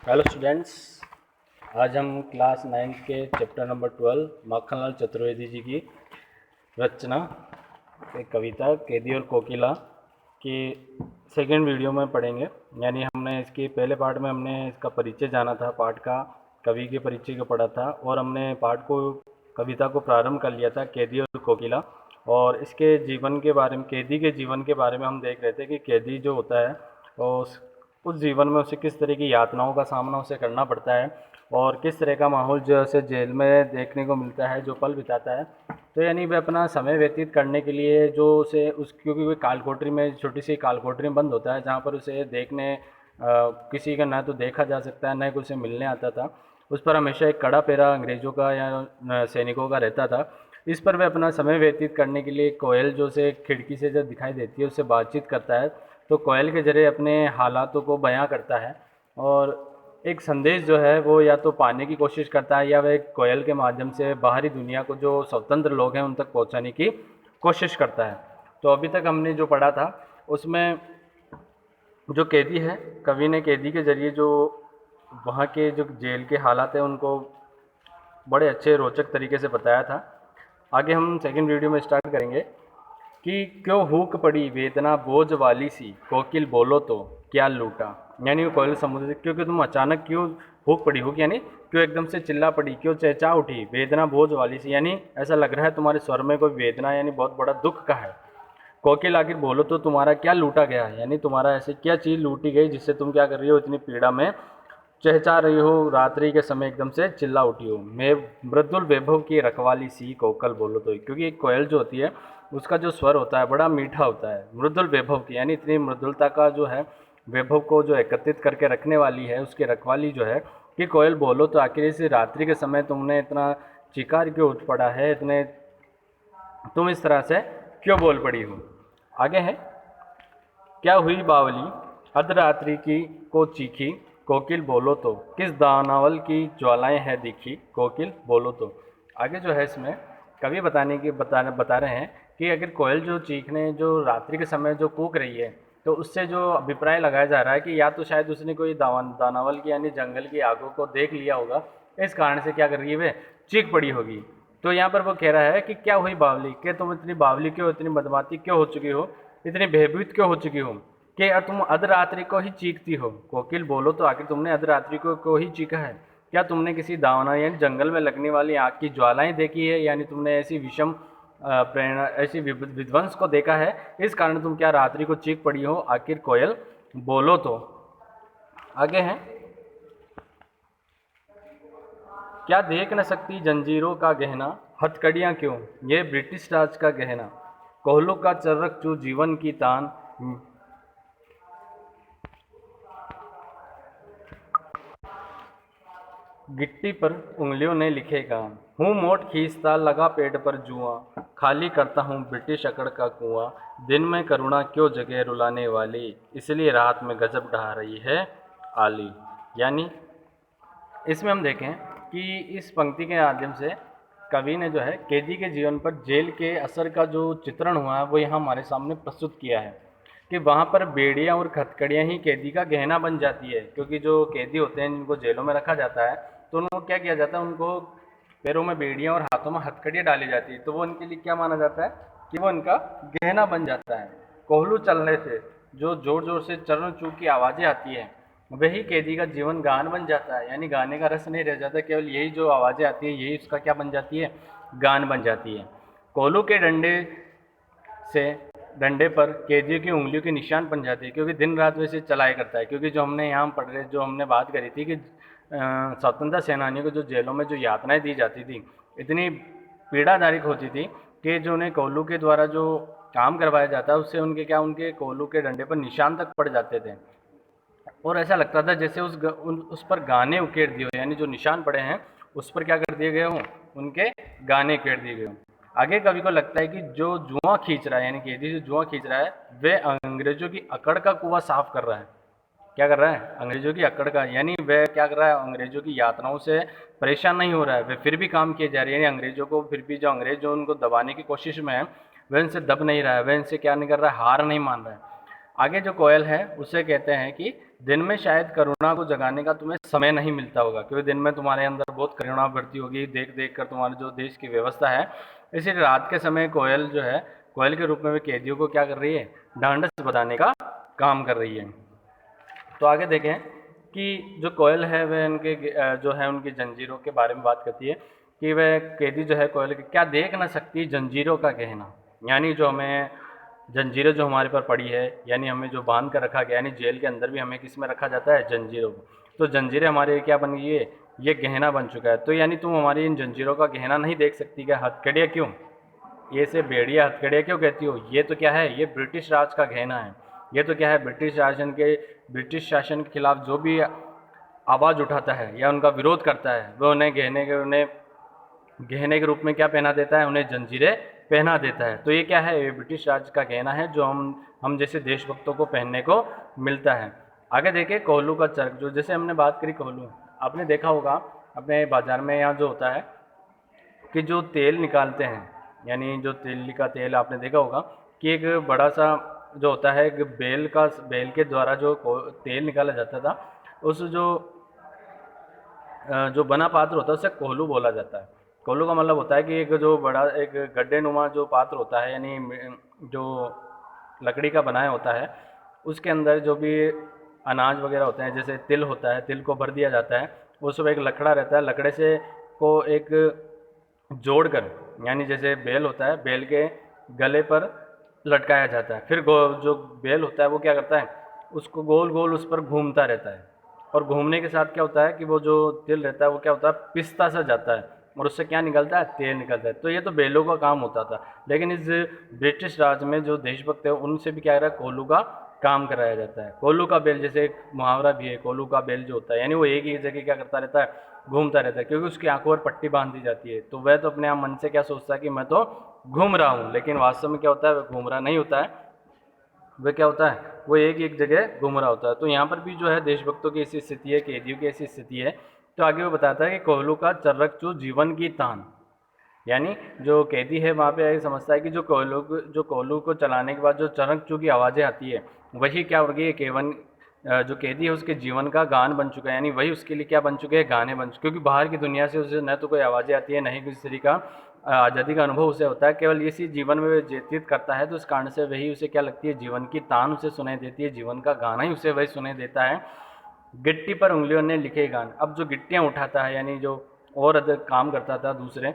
Hello students. आज हम class 9 के चैप्टर नंबर 12 माखनलाल चतुर्वेदी जी की रचना एक कविता कैदी और कोकिला की सेकेंड वीडियो में पढ़ेंगे। यानी हमने इसके पहले पार्ट में हमने इसका परिचय जाना था, पाठ का कवि के परिचय को पढ़ा था और हमने पाठ को कविता को प्रारंभ कर लिया था कैदी और कोकिला। और इसके जीवन के बारे में, कैदी के जीवन के बारे में हम देख रहे थे कि कैदी जो होता है और उस जीवन में उसे किस तरह की यातनाओं का सामना उसे करना पड़ता है और किस तरह का माहौल जो उसे जेल में देखने को मिलता है, जो पल बिताता है। तो यानी वह अपना समय व्यतीत करने के लिए जो उसे उस, क्योंकि वह कालकोठरी में, छोटी सी कालकोठरी में बंद होता है जहाँ पर उसे देखने किसी का ना तो देखा जा सकता है, न कोई उसे मिलने आता था। उस पर हमेशा एक कड़ा पहरा अंग्रेज़ों का या सैनिकों का रहता था। इस पर वह अपना समय व्यतीत करने के लिए कोयल जो उसे खिड़की से जब दिखाई देती है उससे बातचीत करता है, तो कोयल के जरिए अपने हालातों को बयां करता है और एक संदेश जो है वो या तो पाने की कोशिश करता है या वह कोयल के माध्यम से बाहरी दुनिया को, जो स्वतंत्र लोग हैं, उन तक पहुंचाने की कोशिश करता है। तो अभी तक हमने जो पढ़ा था उसमें जो कैदी है, कवि ने कैदी के जरिए जो वहाँ के जो जेल के हालात हैं उनको बड़े अच्छे रोचक तरीके से बताया था। आगे हम सेकंड वीडियो में स्टार्ट करेंगे कि क्यों हुक पड़ी वेदना बोझ वाली सी, कोकिल बोलो तो क्या लूटा। यानी वो कोयल समुद्र, क्योंकि तुम अचानक क्यों हुक पड़ी, हुक यानी क्यों एकदम से चिल्ला पड़ी, क्यों चहचा उठी, वेदना बोझ वाली सी यानी ऐसा लग रहा है तुम्हारे स्वर में कोई वेदना यानी बहुत बड़ा दुख का है। कोकिल आखिर बोलो तो तुम्हारा क्या लूटा गया, यानी तुम्हारा ऐसी क्या चीज़ लूटी गई जिससे तुम क्या कर रही हो, इतनी पीड़ा में चहचा रही हो, रात्रि के समय एकदम से चिल्ला उठी हो। मैं मृदुल वैभव की रखवाली सी कोकल बोलो तो, क्योंकि एक कोयल जो होती है उसका जो स्वर होता है बड़ा मीठा होता है। मृदुल वैभव की यानी इतनी मृदुलता का जो है, वैभव को जो एकत्रित करके रखने वाली है, उसकी रखवाली जो है कि कोयल बोलो तो आखिर इस रात्रि के समय तुमने इतना चिकार क्यों उठ पड़ा है, इतने तुम इस तरह से क्यों बोल पड़ी हो। आगे है, क्या हुई बावली अर्धरात्रि की को चीखी, कोकिल बोलो तो किस दानावल की ज्वालाएं हैं दिखी, कोकिल बोलो तो। आगे जो है इसमें कवि बता रहे हैं कि अगर कोयल जो चीखने, जो रात्रि के समय जो कूक रही है, तो उससे जो अभिप्राय लगाया जा रहा है कि या तो शायद उसने कोई दानावल की यानी जंगल की आगों को देख लिया होगा, इस कारण से क्या कर रही है, वे चीख पड़ी होगी। तो यहाँ पर वो कह रहा है कि क्या हुई बावली, कि तुम इतनी बावली क्यों, इतनी मदमाती क्यों हो चुकी हो, इतनी भयभीत क्यों हो चुकी हो कि तुम अर्धरात्रि को ही चीखती हो। कोकिल बोलो तो आखिर तुमने अर्धरात्रि को ही चीखा है, क्या तुमने किसी दावना यानी जंगल में लगने वाली आग की ज्वालाएं देखी है, यानी तुमने ऐसी विषम प्रेरणा, ऐसी विध्वंस को देखा है, इस कारण तुम क्या रात्रि को चीख पड़ी हो, आखिर कोयल बोलो तो। आगे है, क्या देख न सकती जंजीरों का गहना, हथकड़ियाँ क्यों ये ब्रिटिश राज का गहना, कोहलों का चर्रक जो जीवन की तान, गिट्टी पर उंगलियों ने लिखे काम, हूँ मोट खींचता लगा पेट पर जुआ, खाली करता हूँ ब्रिटिश अकड़ का कुआं, दिन में करुणा क्यों जगह रुलाने वाली, इसलिए रात में गजब ढहा रही है आली। यानी इसमें हम देखें कि इस पंक्ति के माध्यम से कवि ने जो है कैदी के जीवन पर जेल के असर का जो चित्रण हुआ है वो यहाँ हमारे सामने प्रस्तुत किया है कि वहाँ पर बेड़ियाँ और हथकड़ियाँ ही कैदी का गहना बन जाती है। क्योंकि जो कैदी होते हैं जिनको जेलों में रखा जाता है, तो उनको क्या किया जाता है, उनको पैरों में बेड़ियाँ और हाथों में हथकड़ियाँ डाली जाती है, तो वो उनके लिए क्या माना जाता है कि वो इनका गहना बन जाता है। कोहलू चलने से जो जोर जोर से चरण चूक की आवाज़ें आती हैं, वही कैदी का जीवन गान बन जाता है। यानी गाने का रस नहीं रह जाता, केवल यही जो आवाज़ें आती है यही उसका क्या बन जाती है, गान बन जाती है। कोहलू के से डंडे पर कैदियों की उंगलियों के निशान बन जाते हैं, क्योंकि दिन रात वैसे चलाया करता है। क्योंकि जो हमने यहाँ पढ़ रहे, जो हमने बात करी थी कि स्वतंत्रता सेनानियों को जो जेलों में जो यातनाएं दी जाती थी, इतनी पीड़ादायक होती थी कि जो उन्हें कोहलू के द्वारा जो काम करवाया जाता है उससे उनके क्या, उनके कोहलू के डंडे पर निशान तक पड़ जाते थे और ऐसा लगता था जैसे उस पर गाने उकेर दिए हो, यानी जो निशान पड़े हैं उस पर क्या कर दिए गए हों, उनके गाने उकेर दिए गए हों। आगे कवि को लगता है कि जो जुआ खींच रहा है, यानी कैदी जो जुआ खींच रहा है, वह अंग्रेजों की अकड़ का कुआं साफ कर रहा है। क्या कर रहा है, अंग्रेजों की अकड़ का, यानी वह क्या कर रहा है, अंग्रेजों की यातनाओं से परेशान नहीं हो रहा है, वह फिर भी काम किए जा रहे हैं। यानी अंग्रेजों को फिर भी, जो अंग्रेज जो उनको दबाने की कोशिश में है, वह इनसे दब नहीं रहा है, वह इनसे क्या नहीं कर रहा है, हार नहीं मान रहा है। आगे जो कोयल है उसे कहते हैं कि दिन में शायद करुणा को जगाने का तुम्हें समय नहीं मिलता होगा, क्योंकि दिन में तुम्हारे अंदर बहुत करुणा बढ़ती होगी देख देख कर तुम्हारे जो देश की व्यवस्था है, इसीलिए रात के समय कोयल जो है, कोयल के रूप में भी कैदियों को क्या कर रही है, ढांढस बंधाने का काम कर रही है। तो आगे देखें कि जो कोयल है वह उनके जो है उनकी जंजीरों के बारे में बात करती है कि वह कैदी जो है कोयल क्या देख ना सकती जंजीरों का कहना, यानी जो हमें जंजीरें जो हमारे पर पड़ी है, यानी हमें जो बांध कर रखा गया, यानी जेल के अंदर भी हमें किस में रखा जाता है, जंजीरों को। तो जंजीरें हमारे क्या बन गई है, ये गहना बन चुका है। तो यानी तुम हमारी इन जंजीरों का गहना नहीं देख सकती क्या, हथकड़ियाँ क्यों, ये से बेड़िया हथकड़ियाँ क्यों कहती हो, ये तो क्या है, ये ब्रिटिश राज का गहना है। ये तो क्या है, ब्रिटिश शासन के खिलाफ जो भी आवाज़ उठाता है या उनका विरोध करता है वह उन्हें गहने के रूप में क्या पहना देता है, उन्हें जंजीरें पहना देता है। तो ये क्या है, ये ब्रिटिश राज का गहना है जो हम जैसे देशभक्तों को पहनने को मिलता है। आगे देखिए कोहलू का चरक, जो जैसे हमने बात करी कोहलू, आपने देखा होगा अपने बाजार में यहाँ जो होता है कि जो तेल निकालते हैं, यानी जो तेल का तेल आपने देखा होगा कि एक बड़ा सा जो होता है, एक बेल के द्वारा जो तेल निकाला जाता था, उस जो बना पात्र होता है उसे कोहलू बोला जाता है। कोहलू का मतलब होता है कि एक जो बड़ा एक गड्ढे नुमा जो पात्र होता है, यानी जो लकड़ी का बनाया होता है, उसके अंदर जो भी अनाज वगैरह होते हैं, जैसे तिल होता है, तिल को भर दिया जाता है, उसमें एक लकड़ा रहता है, लकड़े से को एक जोड़कर, यानी जैसे बेल होता है, बेल के गले पर लटकाया जाता है। फिर जो बेल होता है वो क्या करता है, उसको गोल गोल उस पर घूमता रहता है, और घूमने के साथ क्या होता है कि वो जो तिल रहता है वो क्या होता है, पिसता सा जाता है, और उससे क्या निकलता है, तेल निकलता है। तो ये तो बेलों का काम होता था, लेकिन इस ब्रिटिश राज में जो देशभक्त है उनसे भी क्या रहा है, कोहलू का काम कराया जाता है। कोहलू का बेल, जैसे एक मुहावरा भी है, कोहलू का बेल जो होता है, यानी वो एक ही जगह क्या करता रहता है, घूमता रहता है, क्योंकि उसकी आंखों पर पट्टी बांध दी जाती है। तो वह तो अपने आप मन से क्या सोचता है कि मैं तो घूम रहा हूँ, लेकिन वास्तव में क्या होता है, वह घूम रहा नहीं होता है, वह क्या होता है, वो एक जगह घूम रहा होता है। तो यहाँ पर भी जो है देशभक्तों की ऐसी स्थिति है, कैदियों की ऐसी स्थिति है। तो आगे वो बताता है कि कोहलू का चर्रक जीवन की तान, यानी जो कैदी है वहाँ पे ये समझता है कि जो कोहलू को चलाने के बाद जो चरक की आवाज़ें आती है, वही क्या हो गई है, केवन जो कैदी है उसके जीवन का गान बन चुका है, यानी वही उसके लिए क्या बन चुके हैं, गाने बन चुके, क्योंकि बाहर की दुनिया से उसे न तो कोई आवाज़ें आती है, न ही किसी तरीके का आज़ादी का अनुभव उसे होता है, केवल इसी जीवन में व्यतीत करता है। तो इस कारण से वही उसे क्या लगती है, जीवन की तान उसे सुनाई देती है, जीवन का गाना ही उसे वही सुनाई देता है। गिट्टी पर उंगलियों ने लिखे गान, अब जो गिट्टियाँ उठाता है, यानी जो और अधिक काम करता था दूसरे,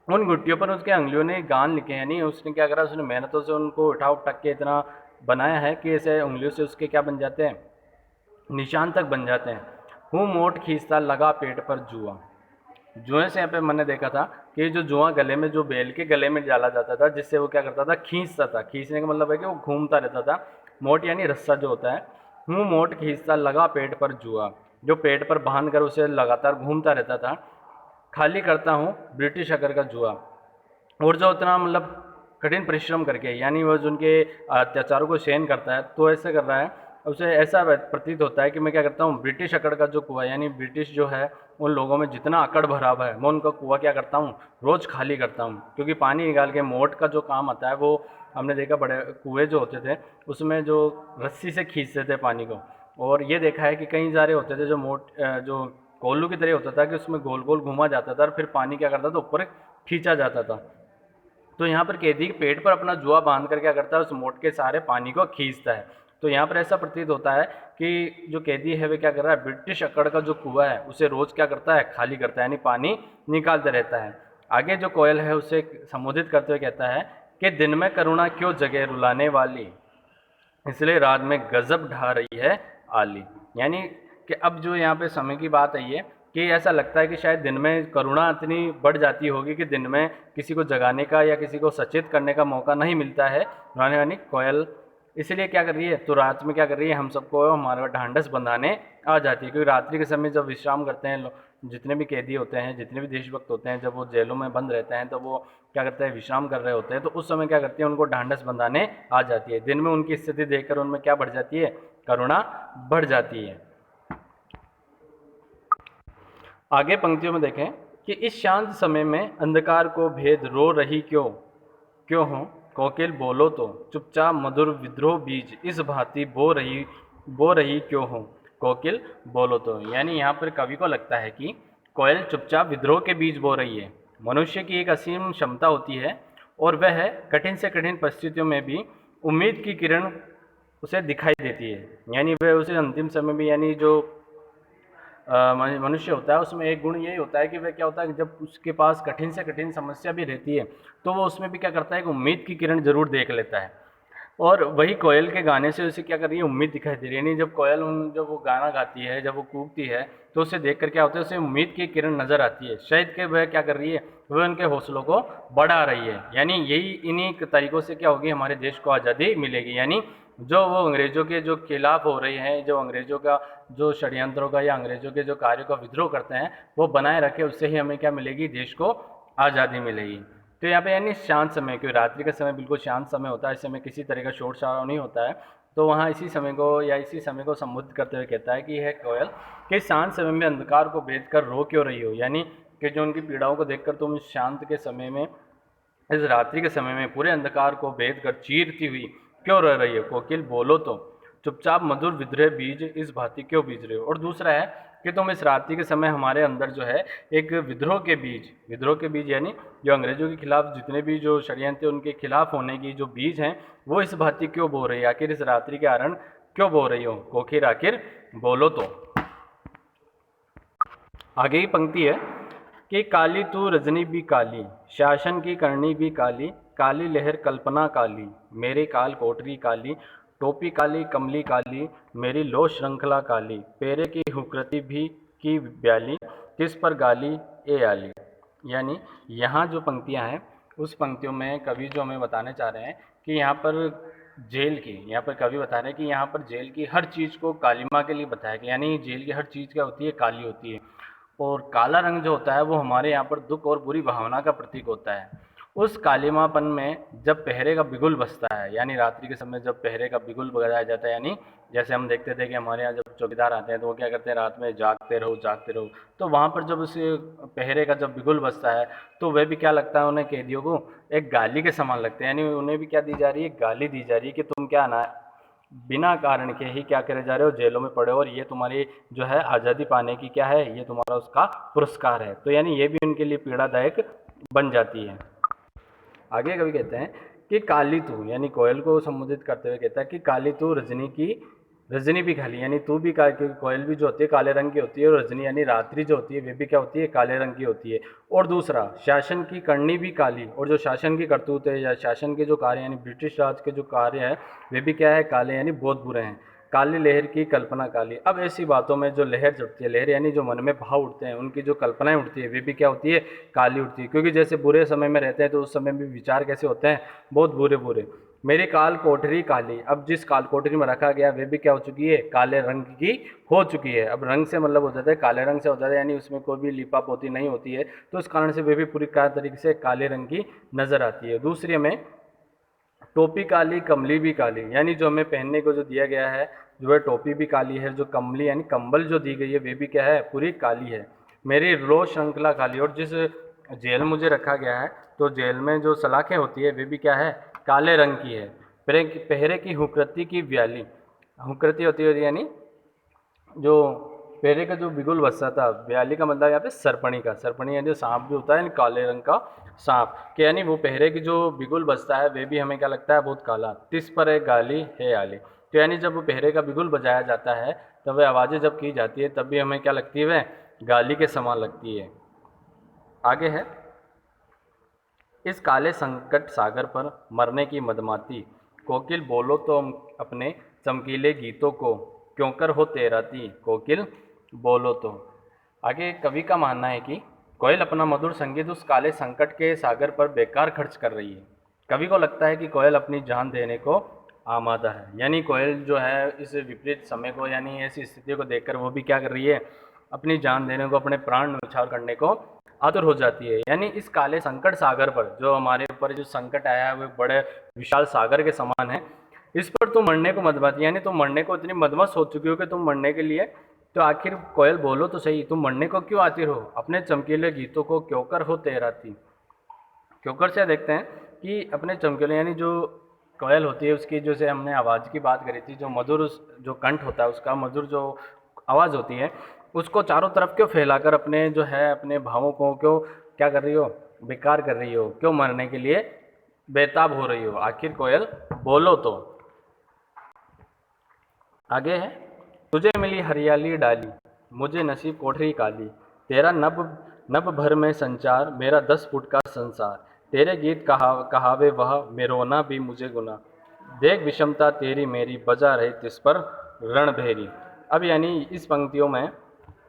उन गुट्टियों पर उसके अंगुलियों ने गान लिखे, यानी उसने क्या करा, उसने मेहनतों से उनको उठा उठक के इतना बनाया है कि ऐसे उंगलियों से उसके क्या बन जाते हैं, निशान तक बन जाते हैं। हूँ मोट खींचता लगा पेट पर जुआ, जुए से यहाँ पे मैंने देखा था कि जो जुआ गले में, जो बेल के गले में डाला जाता था, जिससे वो क्या करता था, खींचता था। खींचने का मतलब है कि वो घूमता रहता था, मोट यानी रस्सा जो होता है। हूँ मोट खींचता लगा पेट पर जुआ, जो पेट पर बांध कर उसे लगातार घूमता रहता था। खाली करता हूँ ब्रिटिश अगर का जुआ, और जो उतना मतलब कठिन परिश्रम करके, यानी वो जो उनके अत्याचारों को सहन करता है, तो ऐसे कर रहा है, उसे ऐसा प्रतीत होता है कि मैं क्या करता हूँ, ब्रिटिश अकड़ का जो कुआं, यानी ब्रिटिश जो है उन लोगों में जितना अकड़ भरा हुआ है, मैं उनका कुआं क्या करता हूँ, रोज़ खाली करता हूँ। क्योंकि पानी निकाल के मोट का जो काम आता है, वो हमने देखा बड़े कुएँ जो होते थे उसमें जो रस्सी से खींचते थे पानी को, और ये देखा है कि कई सारे होते थे जो जो कोल्लू की तरह होता था कि उसमें गोल गोल घुमा जाता था और फिर पानी क्या करता था, ऊपर खींचा जाता था। तो यहाँ पर कैदी के पेट पर अपना जुआ बांध कर क्या करता है, उस मोट के सारे पानी को खींचता है। तो यहाँ पर ऐसा प्रतीत होता है कि जो कैदी है वे क्या कर रहा है, ब्रिटिश अकड़ का जो कुआं है उसे रोज़ क्या करता है, खाली करता है, यानी पानी निकालते रहता है। आगे जो कोयल है उसे संबोधित करते हुए कहता है कि दिन में करुणा क्यों जगे रुलाने वाली, इसलिए रात में गजब ढा रही है आली। यानी कि अब जो यहाँ पे समय की बात आई है कि ऐसा लगता है कि शायद दिन में करुणा इतनी बढ़ जाती होगी कि दिन में किसी को जगाने का या किसी को सचेत करने का मौका नहीं मिलता है, रानी रानी कोयल इसलिए क्या कर रही है, तो रात में क्या कर रही है, हम सबको हमारा ढांढस बंधाने आ जाती है। क्योंकि रात्रि के समय जब विश्राम करते हैं जितने भी कैदी होते हैं, जितने भी देशभक्त होते हैं, जब वो जेलों में बंद रहते हैं तो वो क्या करते हैं, विश्राम कर रहे होते हैं, तो उस समय क्या करती है, उनको ढांढस बंधाने आ जाती है। दिन में उनकी स्थिति देखकर उनमें क्या बढ़ जाती है, करुणा बढ़ जाती है। आगे पंक्तियों में देखें कि इस शांत समय में अंधकार को भेद रो रही क्यों क्यों हो, कोकिल बोलो तो, चुपचाप मधुर विद्रोह बीज इस भांति बो रही क्यों हो। कोकिल बोलो तो, यानी यहाँ पर कवि को लगता है कि कोयल चुपचाप विद्रोह के बीज बो रही है। मनुष्य की एक असीम क्षमता होती है और वह कठिन से कठिन परिस्थितियों में भी उम्मीद की किरण उसे दिखाई देती है। यानी वह उसे अंतिम समय में, यानी जो मनुष्य होता है उसमें एक गुण यही होता है कि वह क्या होता है कि जब उसके पास कठिन से कठिन समस्या भी रहती है तो वो उसमें भी क्या करता है कि उम्मीद की किरण जरूर देख लेता है। और वही कोयल के गाने से उसे क्या कर रही है, उम्मीद दिखाई दे रही है। यानी जब कोयल जब वो गाना गाती है, जब वो कूकती है, तो उसे देख कर क्या होता है, उसे उम्मीद की किरण नजर आती है। शायद कि वह क्या कर रही है, वह उनके हौसलों को बढ़ा रही है। यानी यही इन्हीं तरीकों से क्या होगी, हमारे देश को आज़ादी मिलेगी। यानी जो वो अंग्रेजों के जो खिलाफ हो रही हैं, जो अंग्रेजों का जो षड्यंत्रों का या अंग्रेजों के जो कार्यों का विद्रोह करते हैं वो बनाए रखे, उससे ही हमें क्या मिलेगी, देश को आज़ादी मिलेगी। तो यहाँ पे यानी शांत समय, क्योंकि रात्रि का समय बिल्कुल शांत समय होता है, इस समय किसी तरह का शोर शराबा नहीं होता है। तो वहाँ इसी समय को या इसी समय को संबोधित करते हुए कहता है कि यह कोयल कि शांत समय में अंधकार को भेद कर रो क्यों रही हो। यानी कि जो उनकी पीड़ाओं को देखकर तुम शांत के समय में, इस रात्रि के समय में पूरे अंधकार को भेद कर चीरती हुई क्यों रह रही है। कोकिल बोलो तो, चुपचाप मधुर विद्रोह बीज इस भांति क्यों बीज रहे हो। और दूसरा है कि तुम इस रात्रि के समय हमारे अंदर जो है एक विद्रोह के बीज यानी जो अंग्रेजों के खिलाफ जितने भी जो षड्यंत्र उनके खिलाफ होने की जो बीज हैं वो इस भांति क्यों बो रही है, आखिर इस रात्रि के कारण क्यों बो रही हो। कोकिल आखिर बोलो तो। आगे की पंक्ति है कि काली तू रजनी भी काली, शासन की करनी भी काली, काली लहर कल्पना काली, मेरी काल कोठरी काली, टोपी काली कमली काली, मेरी लो श्रृंखला काली, पेरे की हुकृति भी की ब्याली, किस पर गाली ए आली। यानी यहाँ जो पंक्तियाँ हैं उस पंक्तियों में कवि जो हमें बताने चाह रहे हैं कि यहाँ पर यहाँ पर कवि बता रहे हैं कि यहाँ पर जेल की हर चीज़ को कालिमा के लिए बताया गया। यानी जेल की हर चीज़ क्या होती है, काली होती है। और काला रंग जो होता है वो हमारे यहाँ पर दुख और बुरी भावना का प्रतीक होता है। उस कालिमापन में जब पहरे का बिगुल बजता है, यानी रात्रि के समय जब पहरे का बिगुल बजाया जाता है, यानी जैसे हम देखते थे कि हमारे यहाँ जब चौकीदार आते हैं तो वो क्या करते हैं, रात में जागते रहो जागते रहो। तो वहाँ पर जब उस पहरे का जब बिगुल बजता है तो वह भी क्या लगता है उन्हें, कैदियों को एक गाली के समान लगते हैं। यानी उन्हें भी क्या दी जा रही है, गाली दी जा रही है कि तुम क्या ना बिना कारण के ही क्या करे जा रहे हो, जेलों में पड़े हो, और ये तुम्हारी जो है आज़ादी पाने की क्या है, ये तुम्हारा उसका पुरस्कार है। तो यानी ये भी उनके लिए पीड़ादायक बन जाती है। आगे कभी कहते हैं कि काली तू, यानी कोयल को संबोधित करते हुए कहता है कि काली तू रजनी भी काली, यानी तू भी कोयल भी जो होती है काले रंग की होती है, और रजनी यानी रात्रि जो होती है वे भी क्या होती है, काले रंग की होती है। और दूसरा, शासन की करनी भी काली, और जो शासन की करतूत है या शासन के जो कार्य यानी ब्रिटिश राज के जो कार्य है वे भी क्या है, काले यानी बहुत बुरे हैं। काली लहर की कल्पना काली, अब ऐसी बातों में जो लहर चढ़ती है, लहर यानी जो मन में भाव उठते हैं, उनकी जो कल्पनाएं उठती है वे भी क्या होती है, काली उठती है। क्योंकि जैसे बुरे समय में रहते हैं तो उस समय भी विचार कैसे होते हैं, बहुत बुरे बुरे। मेरी काल कोठरी काली, अब जिस काल कोठरी में रखा गया वे भी क्या हो चुकी है, काले रंग की हो चुकी है। अब रंग से मतलब हो जाता है काले रंग से हो जाता है, यानी उसमें कोई भी लिपा पोती नहीं होती है, तो इस कारण से वे भी पूरी तरीके से काले रंग की नजर आती है। दूसरी हमें टोपी काली कमली भी काली, यानी जो हमें पहनने को जो दिया गया है जो है टोपी भी काली है, जो कमली यानी कंबल जो दी गई है वे भी क्या है, पूरी काली है। मेरी रो श्रृंखला काली, और जिस जेल मुझे रखा गया है तो जेल में जो सलाखें होती है वे भी क्या है, काले रंग की है। पहरे की हुकृति की व्याली, हुकृति होती है यानी जो पहरे का जो बिगुल बजता था, व्याली का मतलब यहाँ पे सरपणी का, सरपणी यानी जो सांप भी होता है, यानी काले रंग का सांप कि यानी वो पहरे की जो बिगुल बजता है वे भी हमें क्या लगता है, बहुत काला। तिस पर है गाली है आली, तो यानी जब वो पहरे का बिगुल बजाया जाता है तब वह आवाज़ें जब की जाती है तब भी हमें क्या लगती है, वह गाली के समान लगती है। आगे है, इस काले संकट सागर पर मरने की मदमाती, कोकिल बोलो तो अपने चमकीले गीतों को, क्यों कर हो तेराती, कोकिल बोलो तो। आगे कवि का मानना है कि कोयल अपना मधुर संगीत उस काले संकट के सागर पर बेकार खर्च कर रही है। कवि को लगता है कि कोयल अपनी जान देने को आमादा है, यानी कोयल जो है इस विपरीत समय को यानी ऐसी स्थिति को देखकर वो भी क्या कर रही है, अपनी जान देने को, अपने प्राण न्यौछावर करने को आतुर हो जाती है। यानी इस काले संकट सागर पर जो हमारे ऊपर जो संकट आया है वो बड़े विशाल सागर के समान है, इस पर तुम मरने को मदमाती, यानी तुम मरने को इतनी मदमस्त हो चुकी हो कि तुम मरने के लिए, तो आखिर कोयल बोलो तो सही, तुम मरने को क्यों आती हो, अपने चमकीले गीतों को क्यों कर हो तेराती। क्यों कर से देखते हैं कि अपने चमकीले यानी जो कोयल होती है उसकी, जैसे हमने आवाज़ की बात करी थी, जो मधुर जो कंठ होता है उसका, मधुर जो आवाज़ होती है, उसको चारों तरफ क्यों फैलाकर अपने जो है अपने भावों को क्यों क्या कर रही हो, बेकार कर रही हो, क्यों मरने के लिए बेताब हो रही हो, आखिर कोयल बोलो तो। आगे है, तुझे मिली हरियाली डाली, मुझे नसीब कोठरी काली, तेरा नभ नभ भर में संचार, मेरा 10 फुट का संसार, तेरे गीत कहावे वह, मैं रोना भी मुझे गुना, देख विषमता तेरी मेरी, बजा रही तिस पर रणभेरी। अब यानी इस पंक्तियों में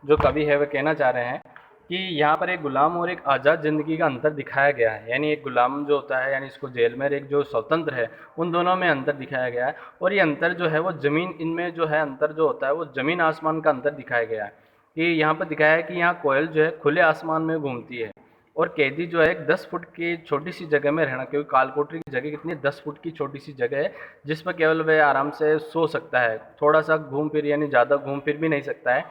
जो कवि है वह कहना चाह रहे हैं कि यहाँ पर एक गुलाम और एक आज़ाद ज़िंदगी का अंतर दिखाया गया है। यानी एक गुलाम जो होता है यानी इसको जेल में, एक जो स्वतंत्र है, उन दोनों में अंतर दिखाया गया है। और ये अंतर जो है वो ज़मीन, इनमें जो है अंतर जो होता है वो ज़मीन आसमान का अंतर दिखाया गया है। कि यहाँ पर दिखाया है कि यहाँ कोयल जो है खुले आसमान में घूमती है और कैदी जो है एक 10 फुट की छोटी सी जगह में रहना, क्योंकि कालकोठरी की जगह कितनी है, 10 फुट की छोटी सी जगह है जिस पर केवल वह आराम से सो सकता है, थोड़ा सा घूम फिर यानी ज़्यादा घूम फिर भी नहीं सकता है।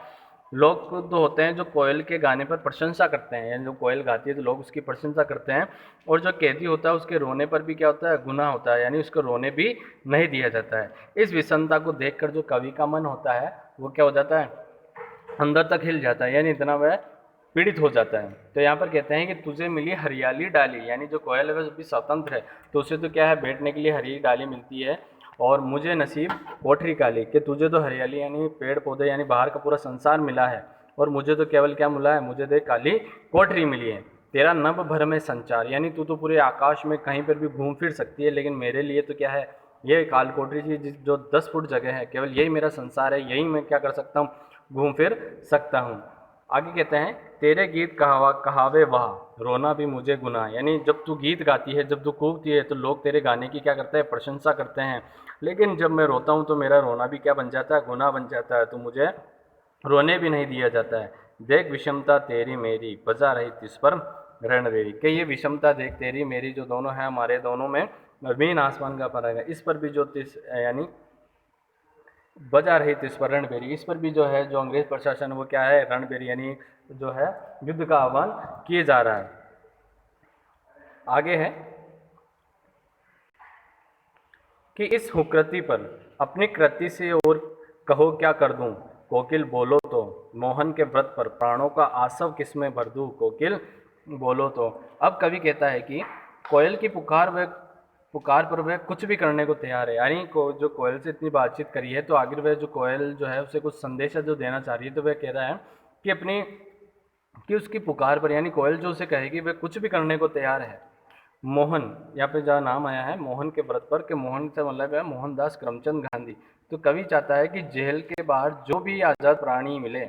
लोग तो होते हैं जो कोयल के गाने पर प्रशंसा करते हैं, यानी जो कोयल गाती है तो लोग उसकी प्रशंसा करते हैं, और जो कैदी होता है उसके रोने पर भी क्या होता है, गुनाह होता है, यानी उसको रोने भी नहीं दिया जाता है। इस विषमता को देखकर जो कवि का मन होता है वो क्या हो जाता है, अंदर तक हिल जाता है, यानी इतना वह पीड़ित हो जाता है। तो यहाँ पर कहते हैं कि तुझे मिली हरियाली डाली, यानी जो कोयल है वह भी स्वतंत्र है तो उसे तो क्या है, बैठने के लिए हरी डाली मिलती है, और मुझे नसीब कोठरी काली, कि तुझे तो हरियाली यानी पेड़ पौधे यानी बाहर का पूरा संसार मिला है, और मुझे तो केवल क्या मिला है, मुझे तो काली कोठरी मिली है। तेरा नभ भर में संचार, यानी तू तो पूरे आकाश में कहीं पर भी घूम फिर सकती है, लेकिन मेरे लिए तो क्या है, ये काल कोठरी की जो 10 फुट जगह है, केवल यही मेरा संसार है, यही मैं क्या कर सकता हूँ, घूम फिर सकता हूँ। आगे कहते हैं, तेरे गीत कहावे वाह, रोना भी मुझे गुनाह, यानी जब तू गीत गाती है, जब तू कूदती है तो लोग तेरे गाने की क्या करते हैं, प्रशंसा करते हैं, लेकिन जब मैं रोता हूँ तो मेरा रोना भी क्या बन जाता है, गुनाह बन जाता है, तो मुझे रोने भी नहीं दिया जाता है। देख विषमता तेरी मेरी, बजा रही तिस पर रणवेरी, कि ये विषमता देख तेरी मेरी जो दोनों है, हमारे दोनों में ज़मीन आसमान का फर्क है, इस पर भी जो तिस यानी बजा रही थी इस पर रणबेरी, इस पर भी जो है जो अंग्रेज प्रशासन वो क्या है, रणबेरी यानी जो है युद्ध का आह्वान किए जा रहा है। आगे है कि इस हुकृति पर अपनी कृति से और कहो क्या कर दूं, कोकिल बोलो तो, मोहन के व्रत पर प्राणों का आसव किसमें भर दूं, कोकिल बोलो तो। अब कवि कहता है कि कोयल की पुकार पर वह कुछ भी करने को तैयार है, यानी जो कोयल से इतनी बातचीत करी है तो आखिर वह जो कोयल जो है उसे कुछ संदेशा जो देना चाह रही है, तो वह कह रहा है कि उसकी पुकार पर, यानी कोयल जो उसे कहेगी वह कुछ भी करने को तैयार है। मोहन, यहाँ पे जहाँ नाम आया है मोहन के व्रत पर, कि मोहन से मतलब है मोहनदास करमचंद गांधी, तो कवि चाहता है कि जेल के बाहर जो भी आज़ाद प्राणी मिले,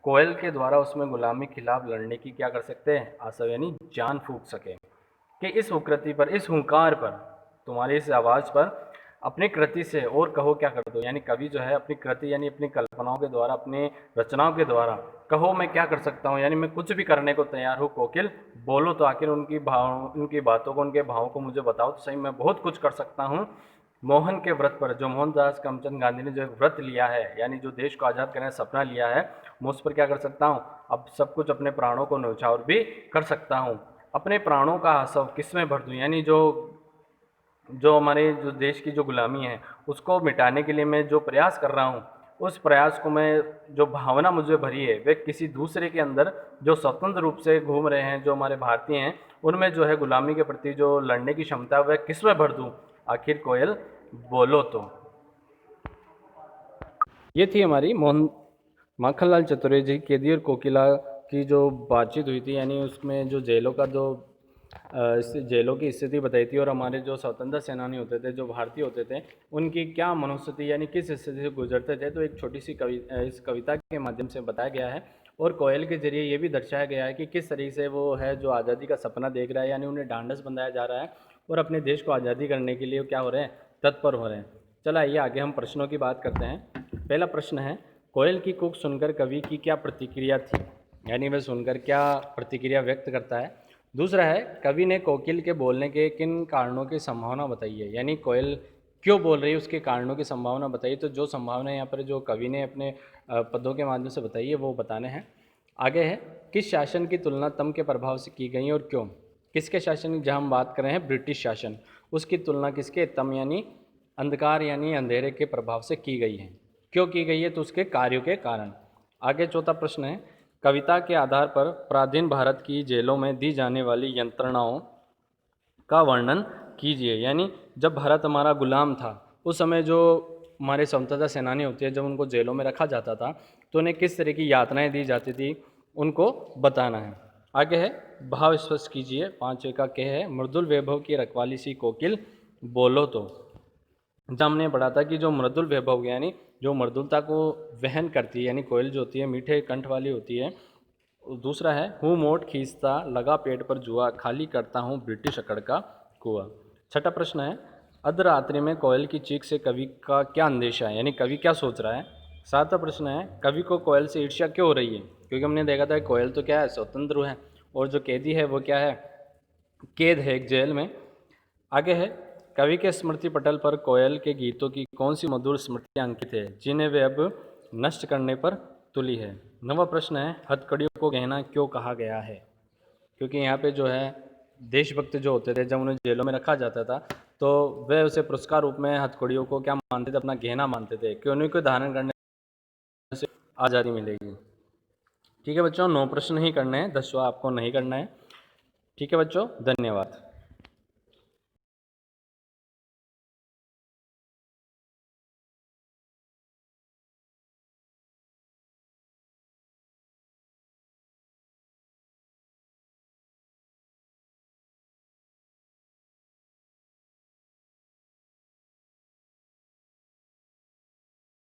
कोयल के द्वारा उसमें गुलामी खिलाफ लड़ने की क्या कर सकते हैं, आशा यानी जान फूंक सके। कि इस हुकृति पर, इस हुंकार पर, तुम्हारी इस आवाज़ पर अपनी कृति से और कहो क्या कर दो, यानी कवि जो है अपनी कृति यानी अपनी कल्पनाओं के द्वारा, अपनी रचनाओं के द्वारा कहो मैं क्या कर सकता हूँ, यानी मैं कुछ भी करने को तैयार हूँ, कोकिल बोलो तो, आखिर उनकी बातों को, उनके भावों को मुझे बताओ तो सही, मैं बहुत कुछ कर सकता हूँ। मोहन के व्रत पर, जो मोहनदास करमचंद गांधी ने जो एक व्रत लिया है, यानी जो देश को आज़ाद करने का सपना लिया है, मैं उस पर क्या कर सकता हूँ, अब सब कुछ अपने प्राणों को न्यौछावर भी कर सकता हूँ। अपने प्राणों का आसव किस में भर दूँ, यानी जो जो हमारे जो देश की जो गुलामी है उसको मिटाने के लिए मैं जो प्रयास कर रहा हूँ, उस प्रयास को मैं, जो भावना मुझे भरी है वे किसी दूसरे के अंदर जो स्वतंत्र रूप से घूम रहे हैं, जो हमारे भारतीय हैं, उनमें जो है गुलामी के प्रति जो लड़ने की क्षमता वह किस में भर दूँ, आखिर कोयल बोलो तो। ये थी हमारी माखनलाल चतुर्वेदी कैदी और कोकिला की जो बातचीत हुई थी, यानी उसमें जो जेलों का जो जेलों की स्थिति बताई थी, और हमारे जो स्वतंत्र सेनानी होते थे, जो भारतीय होते थे, उनकी क्या मनोस्थिति यानी किस स्थिति से गुजरते थे, तो एक छोटी सी इस कविता के माध्यम से बताया गया है। और कोयल के जरिए ये भी दर्शाया गया है कि किस तरीके से वो है जो आज़ादी का सपना देख रहा है, यानी उन्हें ढांढस बंधाया जा रहा है और अपने देश को आज़ादी करने के लिए क्या हो रहे हैं, तत्पर हो रहे हैं। चलो आइए आगे हम प्रश्नों की बात करते हैं। पहला प्रश्न है, कोयल की कूक सुनकर कवि की क्या प्रतिक्रिया थी, यानी वह सुनकर क्या प्रतिक्रिया व्यक्त करता है। दूसरा है, कवि ने कोकिल के बोलने के किन कारणों की संभावना बताई है, यानी कोयल क्यों बोल रही है उसके कारणों की संभावना बताइए। तो जो संभावना यहाँ पर जो कवि ने अपने पदों के माध्यम से बताई है वो बताने हैं। आगे है, किस शासन की तुलना तम के प्रभाव से की गई और क्यों। किसके शासन की जहाँ हम बात कर रहे हैं ब्रिटिश शासन, उसकी तुलना किसके तम यानी अंधकार यानी अंधेरे के प्रभाव से की गई है। क्यों की गई है? तो उसके कार्यों के कारण। आगे चौथा प्रश्न है, कविता के आधार पर पराधीन भारत की जेलों में दी जाने वाली यंत्रणाओं का वर्णन कीजिए। यानी जब भारत हमारा गुलाम था उस समय जो हमारे स्वतंत्रता सेनानी होते हैं, जब उनको जेलों में रखा जाता था तो उन्हें किस तरह की यातनाएं दी जाती थी उनको बताना है। आगे है भाव स्पष्ट कीजिए। 5 का क्या है, मृदुल वैभव की रखवाली सी कोकिल बोलो तो। जब हमने पढ़ा था कि जो मृदुल वैभव यानी जो मृदुलता को वहन करती है यानी कोयल जो होती है मीठे कंठ वाली होती है। दूसरा है हूँ मोट खींचता लगा पेट पर जुआ खाली करता हूँ ब्रिटिश अकड़ का कुआ। छठा प्रश्न है, अर्धरात्रि में कोयल की चीख से कवि का क्या अंदेशा है, यानी कवि क्या सोच रहा है। सातवां प्रश्न है, कवि को कोयल से ईर्ष्या क्यों हो रही है, क्योंकि हमने देखा था कोयल तो क्या है, स्वतंत्र है, और जो कैदी है वो क्या है, कैद है एक जेल में। आगे है, कवि के स्मृति पटल पर कोयल के गीतों की कौन सी मधुर स्मृतियाँ अंकित है जिन्हें वे अब नष्ट करने पर तुली है। नवा प्रश्न है, हथकड़ियों को गहना क्यों कहा गया है, क्योंकि यहाँ पे जो है देशभक्त जो होते थे जब उन्हें जेलों में रखा जाता था तो वे उसे पुरस्कार रूप में हथकड़ियों को क्या मानते थे, अपना गहना मानते थे कि उन्हीं को धारण करने से आज़ादी मिलेगी। ठीक है बच्चों, 9 प्रश्न ही करने हैं, 10वां आपको नहीं करना है। ठीक है बच्चों, धन्यवाद।